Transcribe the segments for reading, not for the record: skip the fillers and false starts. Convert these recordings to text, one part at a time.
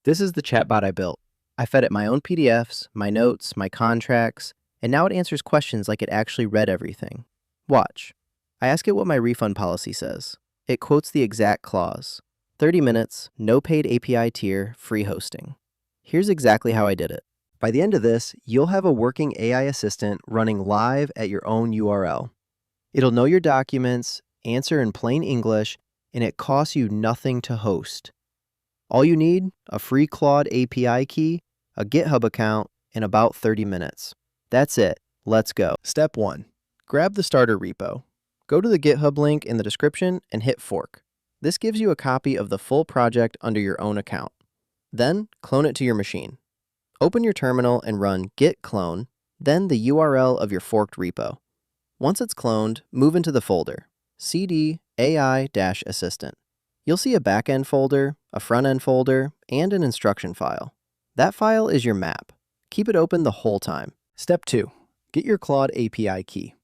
This is the chatbot I built. I fed it my own PDFs, my notes, my contracts, and now it answers questions like it actually read everything. Watch. I ask it what my refund policy says. It quotes the exact clause. 30 minutes, no paid API tier, free hosting. Here's exactly how I did it. By the end of this, you'll have a working AI assistant running live at your own URL. It'll know your documents, answer in plain English, and it costs you nothing to host. All you need, a free Claude API key, a GitHub account, and about 30 minutes. That's it. Let's go. Step 1. Grab the starter repo. Go to the GitHub link in the description and hit fork. This gives you a copy of the full project under your own account. Then, clone it to your machine. Open your terminal and run git clone, then the URL of your forked repo. Once it's cloned, move into the folder, cd AI-assistant. You'll see a backend folder, a frontend folder, and an instruction file. That file is your map. Keep it open the whole time. Step 2. Get your Claude API key.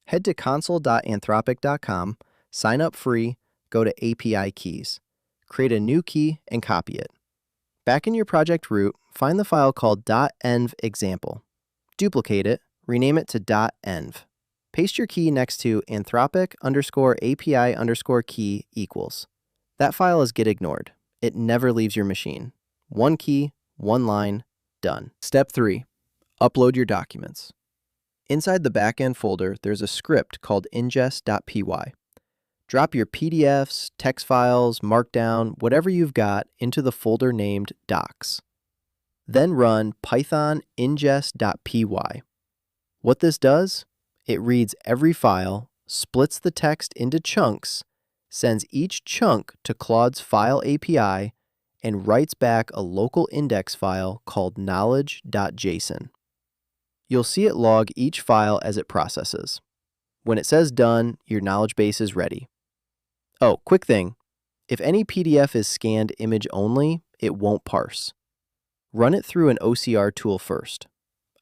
Head to console.anthropic.com, sign up free, go to API keys. Create a new key and copy it. Back in your project root, find the file called .env example. Duplicate it, rename it to .env. Paste your key next to anthropic_API_key equals. That file is get ignored. It never leaves your machine. One key, one line, done. Step 3. Upload your documents. Inside the backend folder, there's a script called ingest.py. Drop your PDFs, text files, Markdown, whatever you've got into the folder named docs. Then run python ingest.py. What this does, it reads every file, splits the text into chunks, sends each chunk to Claude's file API, and writes back a local index file called knowledge.json. You'll see it log each file as it processes. When it says done, your knowledge base is ready. Oh, quick thing. If any PDF is scanned image only, it won't parse. Run it through an OCR tool first.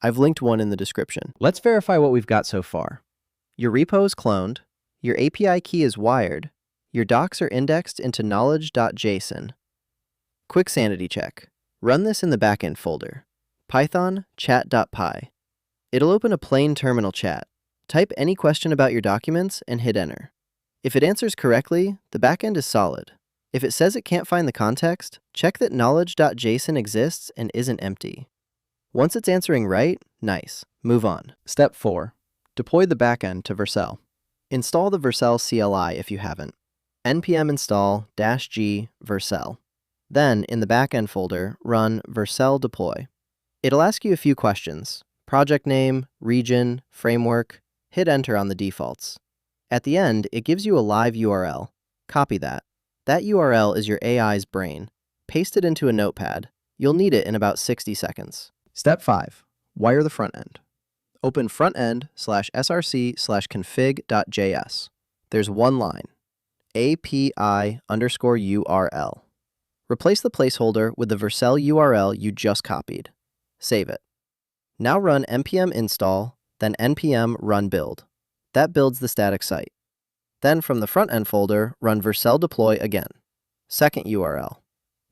I've linked one in the description. Let's verify what we've got so far. Your repo is cloned, your API key is wired, your docs are indexed into knowledge.json. Quick sanity check. Run this in the backend folder. Python chat.py. It'll open a plain terminal chat. Type any question about your documents and hit enter. If it answers correctly, the backend is solid. If it says it can't find the context, check that knowledge.json exists and isn't empty. Once it's answering right, nice. Move on. Step 4. Deploy the backend to Vercel. Install the Vercel CLI if you haven't. npm install -g Vercel. Then, in the backend folder, run vercel deploy. It'll ask you a few questions: project name, region, framework. Hit enter on the defaults. At the end, it gives you a live URL. Copy that. That URL is your AI's brain. Paste it into a notepad. You'll need it in about 60 seconds. Step 5. Wire the front end. Open frontend/src/config.js. There's one line. API_URL. Replace the placeholder with the Vercel URL you just copied. Save it. Now run npm install, then npm run build. That builds the static site. Then from the front-end folder, run Vercel deploy again. Second URL.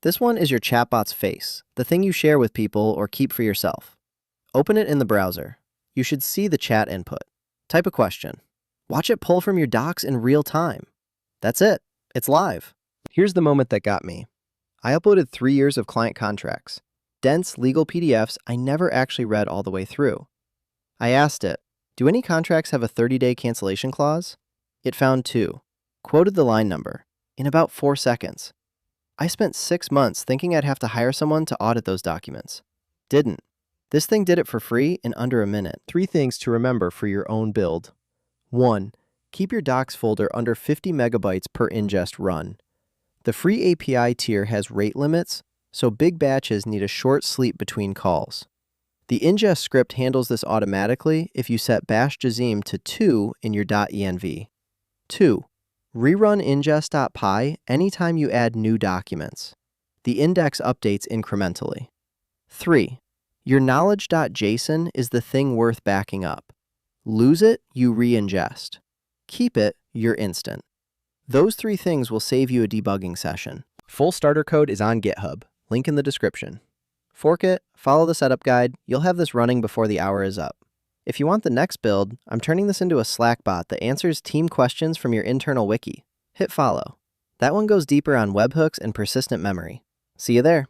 This one is your chatbot's face, the thing you share with people or keep for yourself. Open it in the browser. You should see the chat input. Type a question. Watch it pull from your docs in real time. That's it. It's live. Here's the moment that got me. I uploaded 3 years of client contracts. Dense legal PDFs I never actually read all the way through. I asked it, do any contracts have a 30-day cancellation clause? It found 2. Quoted the line number. In about 4 seconds. I spent 6 months thinking I'd have to hire someone to audit those documents. Didn't. This thing did it for free in under a minute. 3 things to remember for your own build. 1. Keep your docs folder under 50 megabytes per ingest run. The free API tier has rate limits, so big batches need a short sleep between calls. The ingest script handles this automatically if you set bash jazim to 2 in your .env. 2. Rerun ingest.py anytime you add new documents. The index updates incrementally. 3. Your knowledge.json is the thing worth backing up. Lose it, you re-ingest. Keep it, you're instant. Those 3 things will save you a debugging session. Full starter code is on GitHub. link in the description. Fork it, follow the setup guide, you'll have this running before the hour is up. If you want the next build, I'm turning this into a Slack bot that answers team questions from your internal wiki. Hit follow. That one goes deeper on webhooks and persistent memory. See you there.